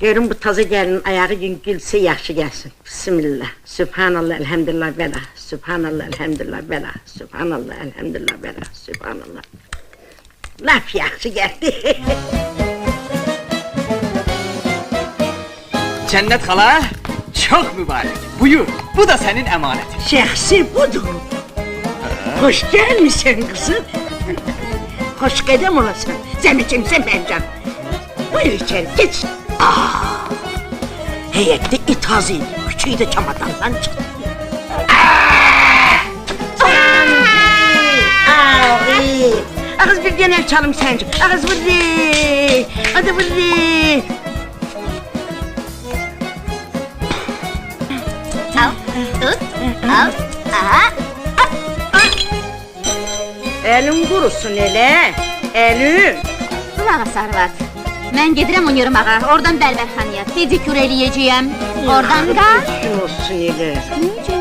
Görün bu taze gəlinin ayağı gülsə yaxşı gəlsin. Bismillah. Sübhanallah, elhamdülillah, bəla. Sübhanallah, elhamdülillah, bəla. Sübhanallah, elhamdülillah, bəla. Sübhanallah. Laf yaxşı gəldi. Cennet hala, çok mübarek. Buyur, bu da senin emanetin. Şəxsi budur. Hoş gəlmişsən kızım. Hoş qədəm olasan. Zəmicimsən məncəm. Buyur içeri, geç. Heyette it azıydı, küçüğü de çamadandan çıktı. Ağız bir genel çalım sence. Ağız vurri. Hadi vurri. Al, tut, al, aha. Elin kurusun hele. Elin. Qulaq as arvad. Mən gedirəm Uniyorum ağa, oradan Bəlbərxanaya. Pedikür eləyəcəyəm. Oradan da... Olsun hele. Necə?